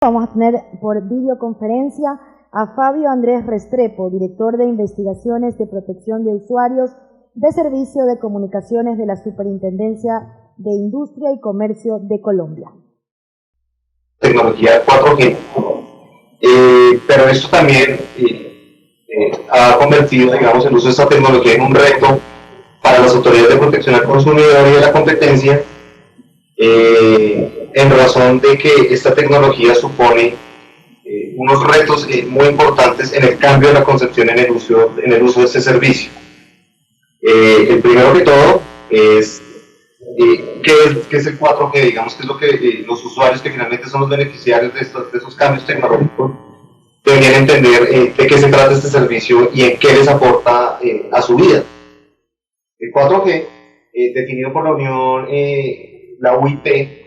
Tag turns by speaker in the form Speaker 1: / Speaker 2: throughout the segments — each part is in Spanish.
Speaker 1: Vamos a tener por videoconferencia a Fabio Andrés Restrepo, director de Investigaciones de Protección de Usuarios de Servicio de Comunicaciones de la Superintendencia de Industria y Comercio de Colombia.
Speaker 2: Tecnología 4G, pero esto también ha convertido, digamos, el uso de esta tecnología en un reto para las autoridades de protección al consumidor y de la competencia, en razón de que esta tecnología supone unos retos muy importantes en el cambio de la concepción en el uso de este servicio. El primero que todo es ¿qué es el 4G? Digamos, ¿qué es lo que los usuarios, que finalmente son los beneficiarios de esos cambios tecnológicos, deberían entender de qué se trata este servicio y en qué les aporta a su vida? El 4G, definido por la Unión, la UIT,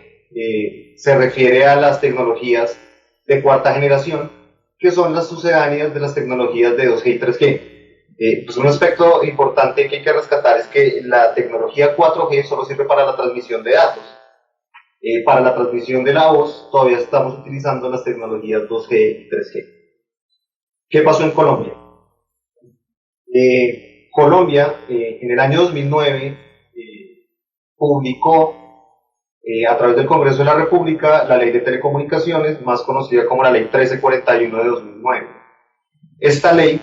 Speaker 2: se refiere a las tecnologías de cuarta generación, que son las sucedáneas de las tecnologías de 2G y 3G. Pues un aspecto importante que hay que rescatar es que la tecnología 4G solo sirve para la transmisión de datos. Para la transmisión de la voz todavía estamos utilizando las tecnologías 2G y 3G. ¿Qué pasó en Colombia? Colombia, en el año 2009, publicó a través del Congreso de la República la Ley de Telecomunicaciones, más conocida como la Ley 1341 de 2009. Esta ley,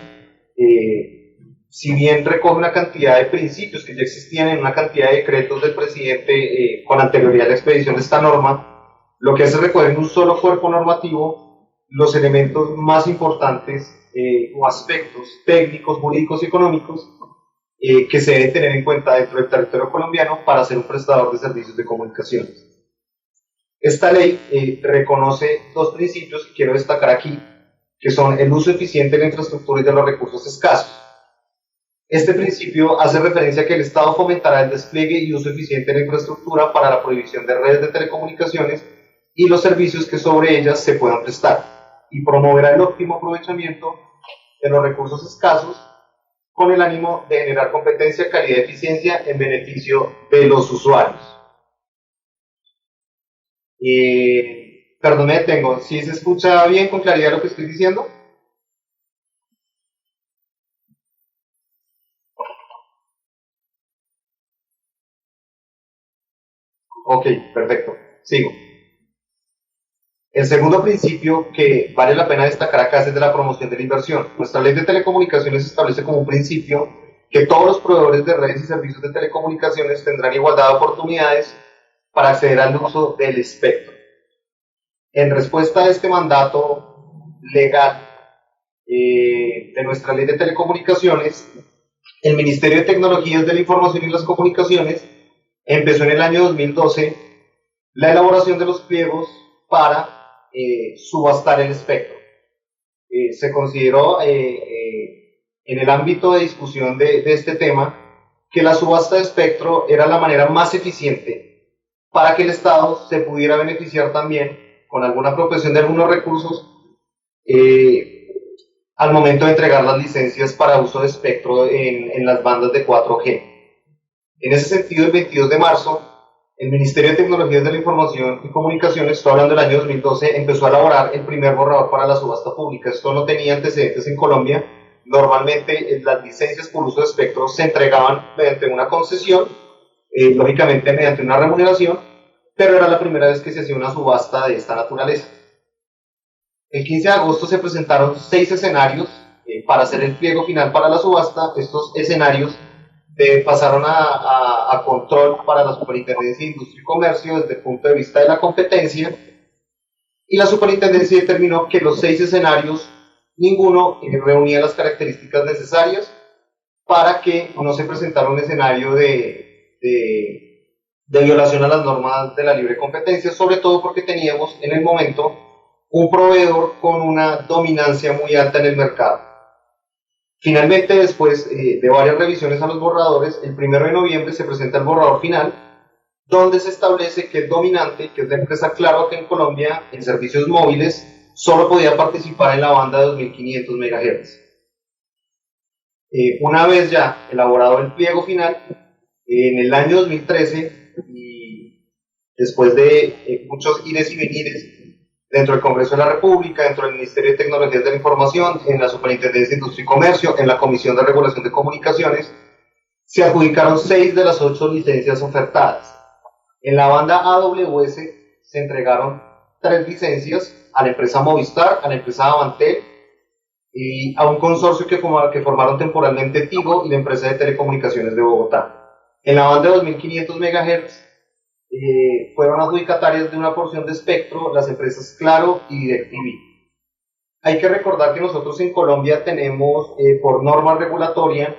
Speaker 2: si bien recoge una cantidad de principios que ya existían en una cantidad de decretos del presidente con anterioridad a la expedición de esta norma, lo que hace es recoger en un solo cuerpo normativo los elementos más importantes o aspectos técnicos, jurídicos y económicos que se deben tener en cuenta dentro del territorio colombiano para ser un prestador de servicios de comunicaciones. Esta ley reconoce dos principios que quiero destacar aquí, que son el uso eficiente de la infraestructura y de los recursos escasos. Este principio hace referencia a que el Estado fomentará el despliegue y uso eficiente de la infraestructura para la prohibición de redes de telecomunicaciones y los servicios que sobre ellas se puedan prestar, y promoverá el óptimo aprovechamiento de los recursos escasos con el ánimo de generar competencia, calidad y eficiencia en beneficio de los usuarios. Perdón, me detengo. ¿Sí se escucha bien, con claridad lo que estoy diciendo? Ok, perfecto. Sigo. El segundo principio que vale la pena destacar acá es el de la promoción de la inversión. Nuestra ley de telecomunicaciones establece como un principio que todos los proveedores de redes y servicios de telecomunicaciones tendrán igualdad de oportunidades para acceder al uso del espectro. En respuesta a este mandato legal de nuestra ley de telecomunicaciones, el Ministerio de Tecnologías de la Información y las Comunicaciones empezó en el año 2012 la elaboración de los pliegos para subastar el espectro. Se consideró en el ámbito de discusión de este tema que la subasta de espectro era la manera más eficiente para que el Estado se pudiera beneficiar también con alguna apropiación de algunos recursos al momento de entregar las licencias para uso de espectro en las bandas de 4G. En ese sentido, el 22 de marzo, el Ministerio de Tecnologías de la Información y Comunicaciones, estoy hablando del año 2012, empezó a elaborar el primer borrador para la subasta pública. Esto no tenía antecedentes en Colombia. Normalmente las licencias por uso de espectro se entregaban mediante una concesión, lógicamente mediante una remuneración, pero era la primera vez que se hacía una subasta de esta naturaleza. El 15 de agosto se presentaron 6 escenarios para hacer el pliego final para la subasta. Estos escenarios pasaron a control para la Superintendencia de Industria y Comercio desde el punto de vista de la competencia, y la Superintendencia determinó que los 6 escenarios, ninguno reunía las características necesarias para que no se presentara un escenario de violación a las normas de la libre competencia, sobre todo porque teníamos en el momento un proveedor con una dominancia muy alta en el mercado. Finalmente, después de varias revisiones a los borradores, el 1 de noviembre se presenta el borrador final, donde se establece que el dominante, que es la empresa Claro acá en Colombia, en servicios móviles, solo podía participar en la banda de 2500 MHz. Una vez ya elaborado el pliego final, en el año 2013, y después de muchos ires y venires, dentro del Congreso de la República, dentro del Ministerio de Tecnologías de la Información, en la Superintendencia de Industria y Comercio, en la Comisión de Regulación de Comunicaciones, se adjudicaron 6 de las 8 licencias ofertadas. En la banda AWS se entregaron 3 licencias a la empresa Movistar, a la empresa Avantel y a un consorcio que formaron temporalmente Tigo y la empresa de telecomunicaciones de Bogotá. En la banda de 2500 MHz fueron adjudicatarias de una porción de espectro las empresas Claro y DirecTV. Hay que recordar que nosotros en Colombia tenemos, por norma regulatoria,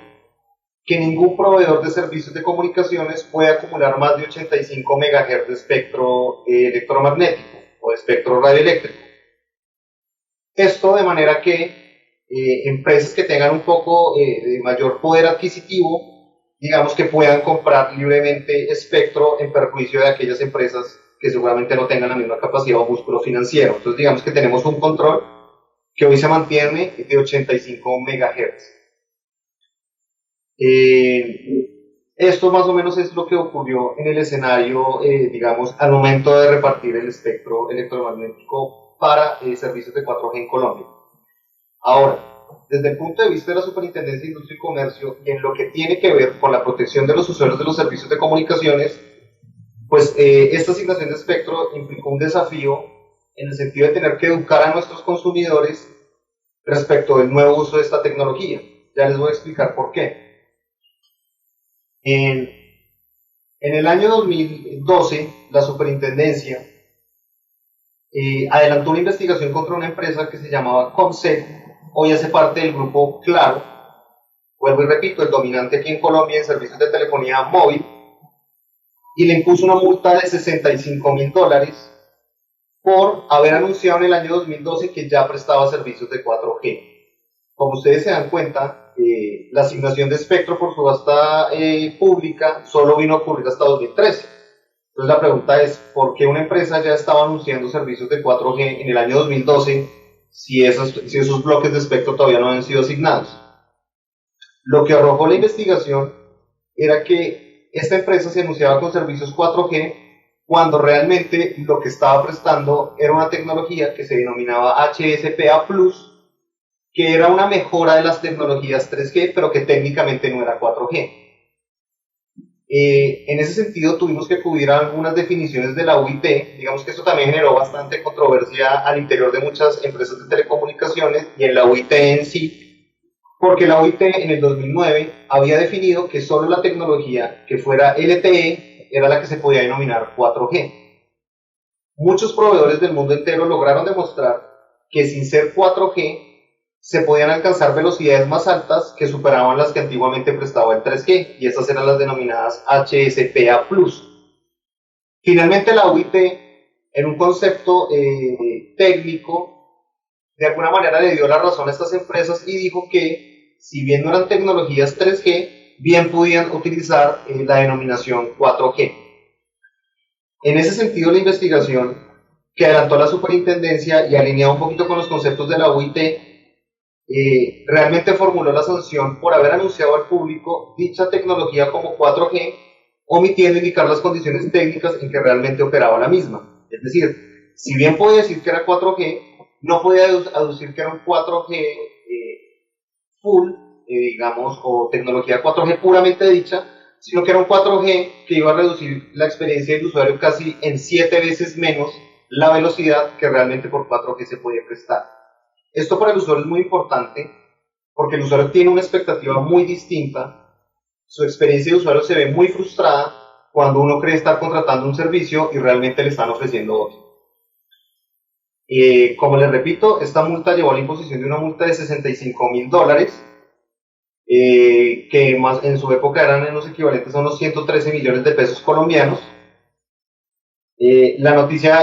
Speaker 2: que ningún proveedor de servicios de comunicaciones puede acumular más de 85 MHz de espectro electromagnético o de espectro radioeléctrico. Esto de manera que empresas que tengan un poco de mayor poder adquisitivo, digamos que puedan comprar libremente espectro en perjuicio de aquellas empresas que seguramente no tengan la misma capacidad o músculo financiero. Entonces digamos que tenemos un control que hoy se mantiene de 85 MHz. Esto más o menos es lo que ocurrió en el escenario, digamos, al momento de repartir el espectro electromagnético para servicios de 4G en Colombia. Ahora, desde el punto de vista de la Superintendencia de Industria y Comercio y en lo que tiene que ver con la protección de los usuarios de los servicios de comunicaciones, pues esta asignación de espectro implicó un desafío en el sentido de tener que educar a nuestros consumidores respecto del nuevo uso de esta tecnología. Ya les voy a explicar por qué. En el año 2012, la Superintendencia adelantó una investigación contra una empresa que se llamaba Comcel, hoy hace parte del grupo Claro, vuelvo y repito, el dominante aquí en Colombia en servicios de telefonía móvil, y le impuso una multa de $65.000 por haber anunciado en el año 2012 que ya prestaba servicios de 4G. Como ustedes se dan cuenta, la asignación de espectro por subasta pública solo vino a ocurrir hasta 2013. Entonces la pregunta es, ¿por qué una empresa ya estaba anunciando servicios de 4G en el año 2012 si esos bloques de espectro todavía no habían sido asignados? Lo que arrojó la investigación era que esta empresa se anunciaba con servicios 4G cuando realmente lo que estaba prestando era una tecnología que se denominaba HSPA+, que era una mejora de las tecnologías 3G, pero que técnicamente no era 4G. En ese sentido tuvimos que acudir a algunas definiciones de la UIT, digamos que eso también generó bastante controversia al interior de muchas empresas de telecomunicaciones y en la UIT en sí, porque la UIT en el 2009 había definido que solo la tecnología que fuera LTE era la que se podía denominar 4G. Muchos proveedores del mundo entero lograron demostrar que sin ser 4G se podían alcanzar velocidades más altas que superaban las que antiguamente prestaba el 3G, y estas eran las denominadas HSPA+. Finalmente la UIT, en un concepto técnico, de alguna manera le dio la razón a estas empresas y dijo que, si bien no eran tecnologías 3G, bien podían utilizar la denominación 4G. En ese sentido, la investigación que adelantó la Superintendencia y alineado un poquito con los conceptos de la UIT, realmente formuló la sanción por haber anunciado al público dicha tecnología como 4G, omitiendo indicar las condiciones técnicas en que realmente operaba la misma. Es decir, si bien podía decir que era 4G, no podía aducir que era un 4G full, digamos, o tecnología 4G puramente dicha, sino que era un 4G que iba a reducir la experiencia del usuario casi en 7 veces menos la velocidad que realmente por 4G se podía prestar. Esto para el usuario es muy importante porque el usuario tiene una expectativa muy distinta, su experiencia de usuario se ve muy frustrada cuando uno cree estar contratando un servicio y realmente le están ofreciendo otro. Como les repito, esta multa llevó a la imposición de una multa de $65.000, que más en su época eran en los equivalentes a unos 113 millones de pesos colombianos. La noticia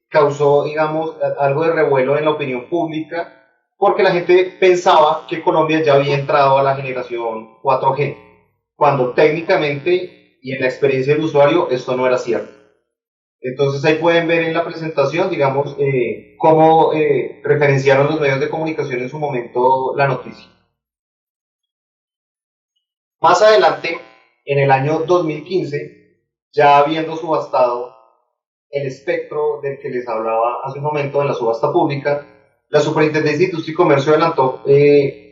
Speaker 2: causó, digamos, algo de revuelo en la opinión pública, porque la gente pensaba que Colombia ya había entrado a la generación 4G, cuando técnicamente y en la experiencia del usuario esto no era cierto. Entonces ahí pueden ver en la presentación, digamos, cómo referenciaron los medios de comunicación en su momento la noticia. Más adelante, en el año 2015, ya habiendo subastado el espectro del que les hablaba hace un momento en la subasta pública, la Superintendencia de Industria y Comercio adelantó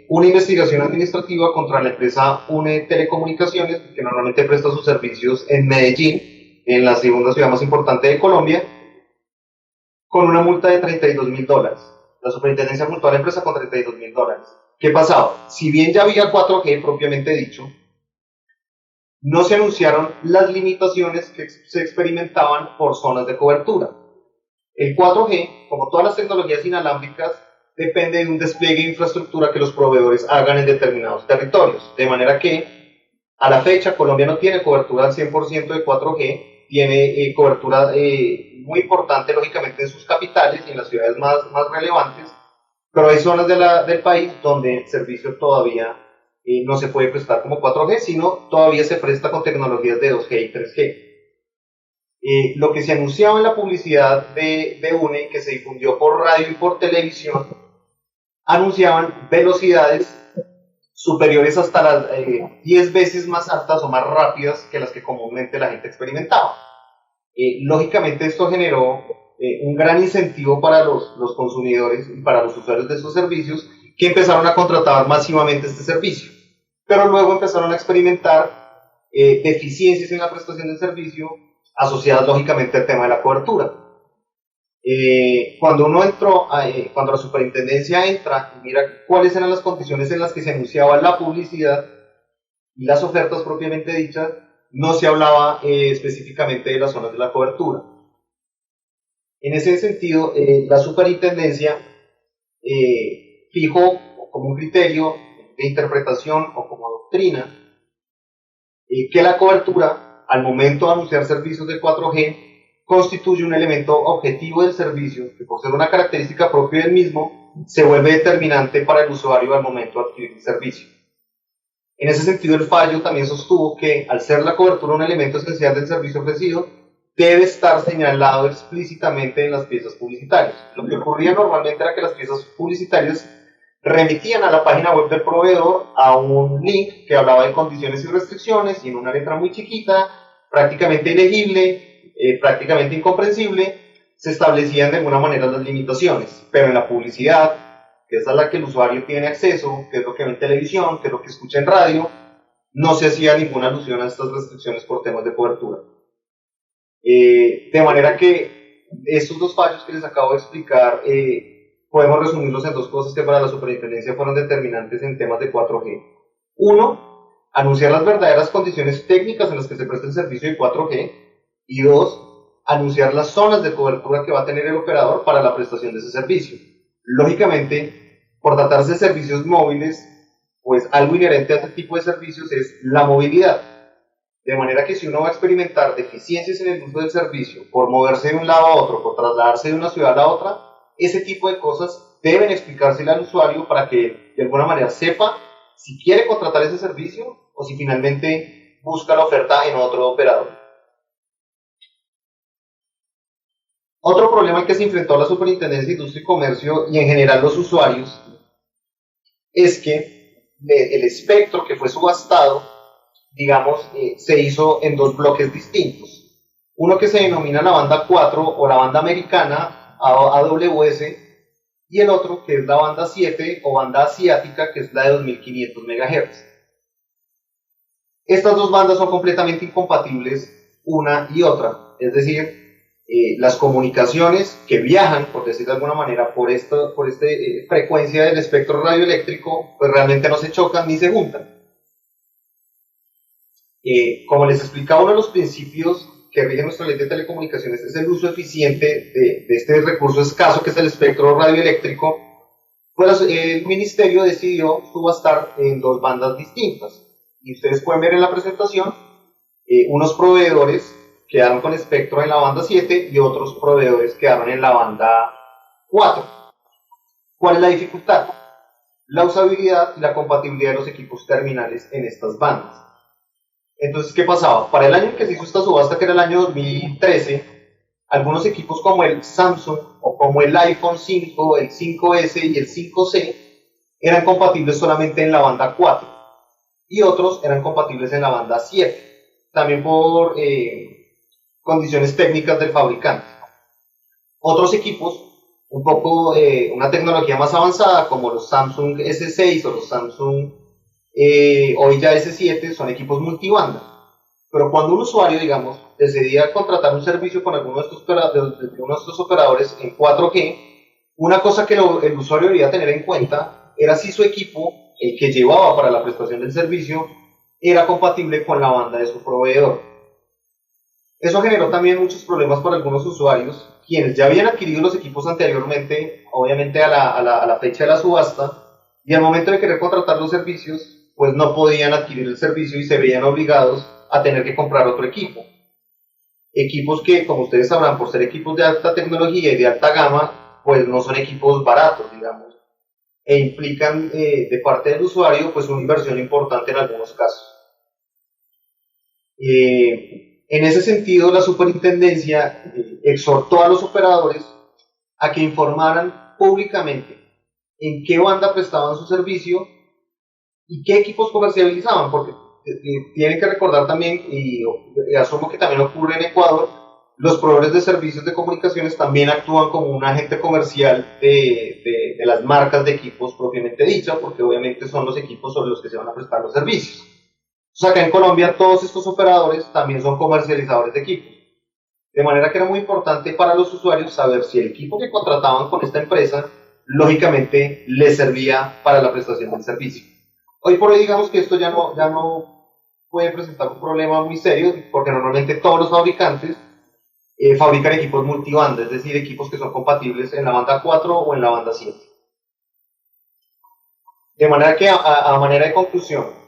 Speaker 2: una investigación administrativa contra la empresa UNE Telecomunicaciones, que normalmente presta sus servicios en Medellín, en la segunda ciudad más importante de Colombia, con una multa de $32.000. La superintendencia multó a la empresa con $32.000. ¿Qué pasaba? Si bien ya había 4G propiamente dicho, no se anunciaron las limitaciones que se experimentaban por zonas de cobertura. El 4G, como todas las tecnologías inalámbricas, depende de un despliegue de infraestructura que los proveedores hagan en determinados territorios. De manera que, a la fecha, Colombia no tiene cobertura al 100% de 4G, tiene cobertura muy importante, lógicamente, en sus capitales y en las ciudades más relevantes, pero hay zonas del país donde el servicio todavía no se puede prestar como 4G, sino todavía se presta con tecnologías de 2G y 3G. Lo que se anunciaba en la publicidad de UNE, que se difundió por radio y por televisión, anunciaban velocidades superiores hasta las 10 veces más altas o más rápidas que las que comúnmente la gente experimentaba. Lógicamente esto generó un gran incentivo para los consumidores y para los usuarios de esos servicios, que empezaron a contratar masivamente este servicio, pero luego empezaron a experimentar deficiencias en la prestación del servicio asociadas lógicamente al tema de la cobertura. Cuando cuando la superintendencia entra y mira cuáles eran las condiciones en las que se anunciaba la publicidad y las ofertas propiamente dichas, no se hablaba específicamente de las zonas de la cobertura. En ese sentido, la superintendencia fijó como un criterio de interpretación o como doctrina que la cobertura, al momento de anunciar servicios de 4G, constituye un elemento objetivo del servicio que, por ser una característica propia del mismo, se vuelve determinante para el usuario al momento de adquirir el servicio. En ese sentido, el fallo también sostuvo que, al ser la cobertura un elemento esencial del servicio ofrecido, debe estar señalado explícitamente en las piezas publicitarias. Lo que ocurría normalmente era que las piezas publicitarias remitían a la página web del proveedor a un link que hablaba de condiciones y restricciones, y en una letra muy chiquita, prácticamente ilegible, prácticamente incomprensible, se establecían de alguna manera las limitaciones. Pero en la publicidad, que es a la que el usuario tiene acceso, que es lo que ve en televisión, que es lo que escucha en radio, no se hacía ninguna alusión a estas restricciones por temas de cobertura. De manera que estos dos fallos que les acabo de explicar podemos resumirlos en dos cosas que para la superintendencia fueron determinantes en temas de 4G. Uno, anunciar las verdaderas condiciones técnicas en las que se presta el servicio de 4G, y dos, anunciar las zonas de cobertura que va a tener el operador para la prestación de ese servicio. Lógicamente, por tratarse de servicios móviles, pues algo inherente a este tipo de servicios es la movilidad. De manera que si uno va a experimentar deficiencias en el uso del servicio, por moverse de un lado a otro, por trasladarse de una ciudad a la otra, ese tipo de cosas deben explicársele al usuario para que de alguna manera sepa si quiere contratar ese servicio o si finalmente busca la oferta en otro operador. Otro problema al que se enfrentó la Superintendencia de Industria y Comercio y en general los usuarios es que el espectro que fue subastado, digamos, se hizo en dos bloques distintos. Uno que se denomina la banda 4 o la banda americana, AWS, y el otro que es la banda 7 o banda asiática, que es la de 2500 MHz. Estas dos bandas son completamente incompatibles una y otra, es decir, las comunicaciones que viajan, por decir de alguna manera, por esta frecuencia del espectro radioeléctrico, pues realmente no se chocan ni se juntan. Como les explicaba, uno de los principios que rige nuestra ley de telecomunicaciones es el uso eficiente de este recurso escaso que es el espectro radioeléctrico. Pues el ministerio decidió subastar en dos bandas distintas. Y ustedes pueden ver en la presentación, unos proveedores quedaron con espectro en la banda 7 y otros proveedores quedaron en la banda 4. ¿Cuál es la dificultad? La usabilidad y la compatibilidad de los equipos terminales en estas bandas. Entonces, ¿qué pasaba? Para el año en que se hizo esta subasta, que era el año 2013, algunos equipos como el Samsung o como el iPhone 5, el 5S y el 5C eran compatibles solamente en la banda 4 y otros eran compatibles en la banda 7, también por condiciones técnicas del fabricante. Otros equipos, un poco una tecnología más avanzada, como los Samsung S6 o los Samsung hoy ya S7, son equipos multibanda. Pero cuando un usuario, digamos, decidía contratar un servicio con alguno de estos operadores en 4G, una cosa que el usuario debía tener en cuenta era si su equipo, el que llevaba para la prestación del servicio, era compatible con la banda de su proveedor. Eso generó también muchos problemas para algunos usuarios, quienes ya habían adquirido los equipos anteriormente, obviamente a la fecha de la subasta, y al momento de querer contratar los servicios, pues no podían adquirir el servicio y se veían obligados a tener que comprar otro equipo. Equipos que, como ustedes sabrán, por ser equipos de alta tecnología y de alta gama, pues no son equipos baratos, digamos, e implican de parte del usuario pues una inversión importante en algunos casos. En ese sentido, la superintendencia exhortó a los operadores a que informaran públicamente en qué banda prestaban su servicio y qué equipos comercializaban, porque tienen que recordar también, y asumo que también ocurre en Ecuador, los proveedores de servicios de comunicaciones también actúan como un agente comercial de las marcas de equipos propiamente dicha, porque obviamente son los equipos sobre los que se van a prestar los servicios. Entonces acá en Colombia todos estos operadores también son comercializadores de equipos, de manera que era muy importante para los usuarios saber si el equipo que contrataban con esta empresa lógicamente les servía para la prestación del servicio. Hoy por hoy digamos que esto ya no puede presentar un problema muy serio, porque normalmente todos los fabricantes fabrican equipos multibanda, es decir, equipos que son compatibles en la banda 4 o en la banda 7. De manera que, a manera de conclusión,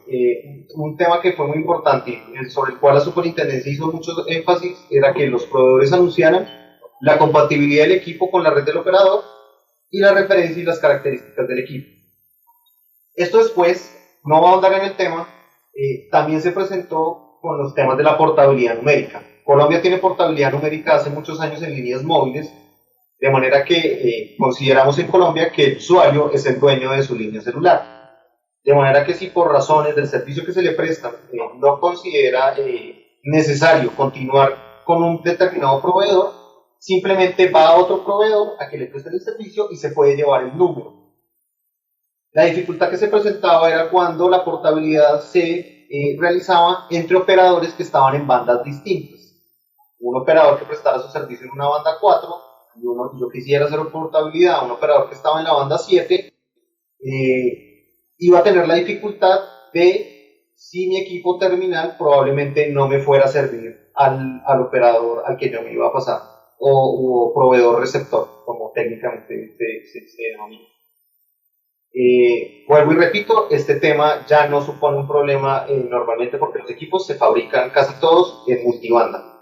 Speaker 2: un tema que fue muy importante, sobre el cual la superintendencia hizo mucho énfasis, era que los proveedores anunciaran la compatibilidad del equipo con la red del operador y la referencia y las características del equipo. Esto después, no voy a ahondar en el tema, también se presentó con los temas de la portabilidad numérica. Colombia tiene portabilidad numérica hace muchos años en líneas móviles, de manera que consideramos en Colombia que el usuario es el dueño de su línea celular. De manera que si por razones del servicio que se le presta no considera necesario continuar con un determinado proveedor, simplemente va a otro proveedor a que le preste el servicio y se puede llevar el número. La dificultad que se presentaba era cuando la portabilidad se realizaba entre operadores que estaban en bandas distintas. Un operador que prestara su servicio en una banda 4 y yo quisiera hacer portabilidad a un operador que estaba en la banda 7, iba a tener la dificultad de, si mi equipo terminal probablemente no me fuera a servir al operador al que yo me iba a pasar, o proveedor receptor, como técnicamente se denomina. Vuelvo y repito, este tema ya no supone un problema normalmente, porque los equipos se fabrican casi todos en multibanda.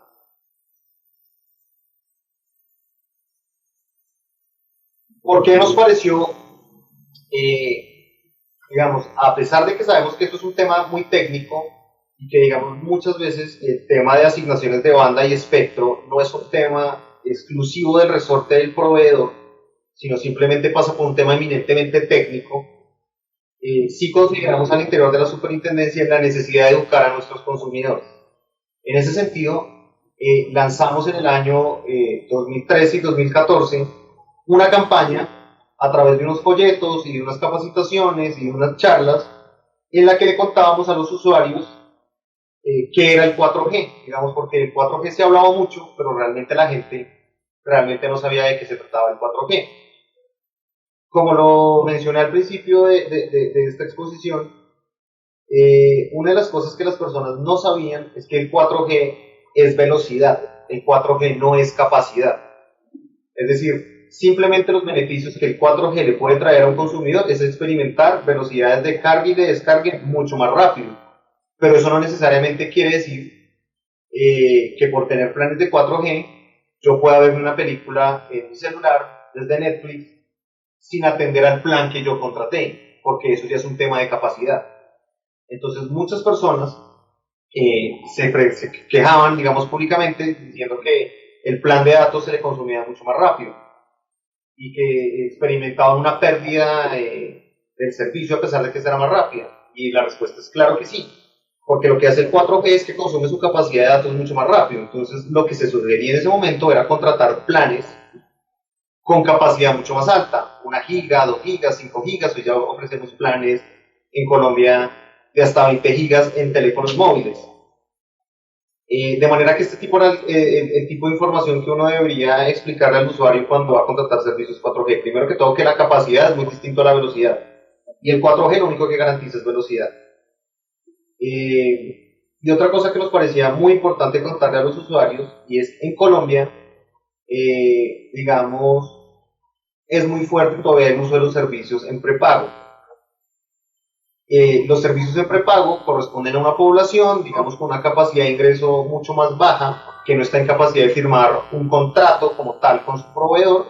Speaker 2: ¿Por qué nos pareció, digamos, a pesar de que sabemos que esto es un tema muy técnico y que, digamos, muchas veces el tema de asignaciones de banda y espectro no es un tema exclusivo del resorte del proveedor, sino simplemente pasa por un tema eminentemente técnico, sí consideramos al interior de la superintendencia la necesidad de educar a nuestros consumidores. En ese sentido, lanzamos en el año 2013 y 2014 una campaña a través de unos folletos y de unas capacitaciones y de unas charlas en la que le contábamos a los usuarios qué era el 4G, digamos, porque el 4G se hablaba mucho, pero realmente la gente no sabía de qué se trataba el 4G. Como lo mencioné al principio de esta exposición, una de las cosas que las personas no sabían es que el 4G es velocidad, el 4G no es capacidad. Es decir, simplemente los beneficios que el 4G le puede traer a un consumidor es experimentar velocidades de carga y de descarga mucho más rápido. Pero eso no necesariamente quiere decir que por tener planes de 4G yo pueda ver una película en mi celular desde Netflix sin atender al plan que yo contraté, porque eso ya es un tema de capacidad. Entonces muchas personas se quejaban, digamos, públicamente, diciendo que el plan de datos se le consumía mucho más rápido y que experimentaban una pérdida del servicio a pesar de que era más rápida. Y la respuesta es claro que sí, porque lo que hace el 4G es que consume su capacidad de datos mucho más rápido. Entonces lo que se sugería en ese momento era contratar planes con capacidad mucho más alta, 1 giga, 2 gigas, 5 gigas, hoy ya ofrecemos planes en Colombia de hasta 20 gigas en teléfonos móviles. De manera que este tipo era el tipo de información que uno debería explicarle al usuario cuando va a contratar servicios 4G. Primero que todo, que la capacidad es muy distinta a la velocidad. Y el 4G lo único que garantiza es velocidad. Y otra cosa que nos parecía muy importante contarle a los usuarios, y es en Colombia, digamos, es muy fuerte todavía el uso de los servicios en prepago. Los servicios de prepago corresponden a una población, digamos, con una capacidad de ingreso mucho más baja, que no está en capacidad de firmar un contrato como tal con su proveedor,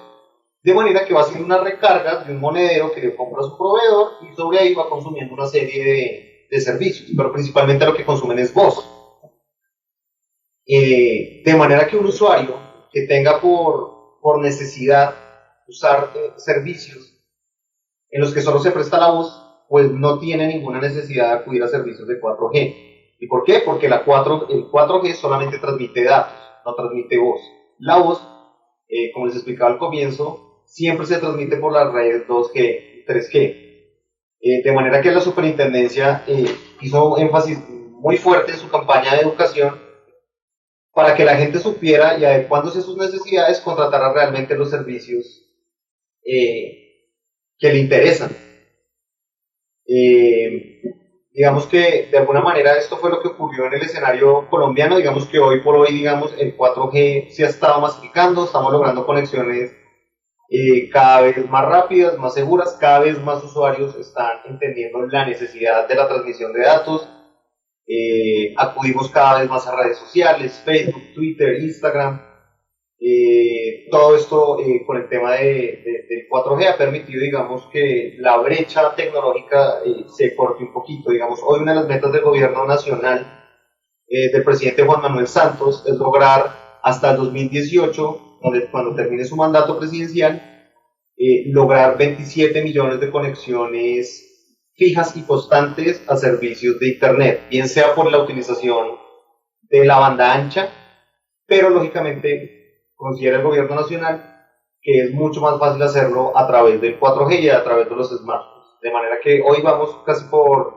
Speaker 2: de manera que va haciendo unas recargas de un monedero que le compra a su proveedor y sobre ahí va consumiendo una serie de servicios, pero principalmente lo que consumen es voz. De manera que un usuario que tenga por necesidad usar servicios en los que solo se presta la voz, pues no tiene ninguna necesidad de acudir a servicios de 4G. ¿Y por qué? Porque el 4G solamente transmite datos, no transmite voz. La voz, como les explicaba al comienzo, siempre se transmite por las redes 2G y 3G. De manera que la superintendencia hizo énfasis muy fuerte en su campaña de educación para que la gente supiera y adecuándose a sus necesidades contratara realmente los servicios que le interesan. Digamos que de alguna manera esto fue lo que ocurrió en el escenario colombiano. Digamos que hoy por hoy, digamos, el 4G se ha estado masificando, estamos logrando conexiones cada vez más rápidas, más seguras, cada vez más usuarios están entendiendo la necesidad de la transmisión de datos. Acudimos cada vez más a redes sociales, Facebook, Twitter, Instagram. Todo esto con el tema del 4G ha permitido, digamos, que la brecha tecnológica se corte un poquito. Digamos, hoy una de las metas del gobierno nacional del presidente Juan Manuel Santos es lograr hasta el 2018, cuando termine su mandato presidencial, lograr 27 millones de conexiones fijas y constantes a servicios de Internet, bien sea por la utilización de la banda ancha, pero lógicamente considera el gobierno nacional que es mucho más fácil hacerlo a través del 4G y a través de los smartphones. De manera que hoy vamos casi por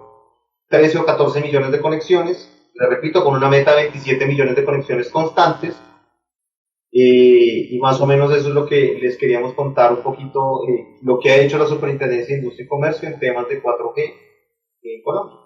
Speaker 2: 13 o 14 millones de conexiones, le repito, con una meta de 27 millones de conexiones constantes, y más o menos eso es lo que les queríamos contar un poquito, lo que ha hecho la Superintendencia de Industria y Comercio en temas de 4G en Colombia.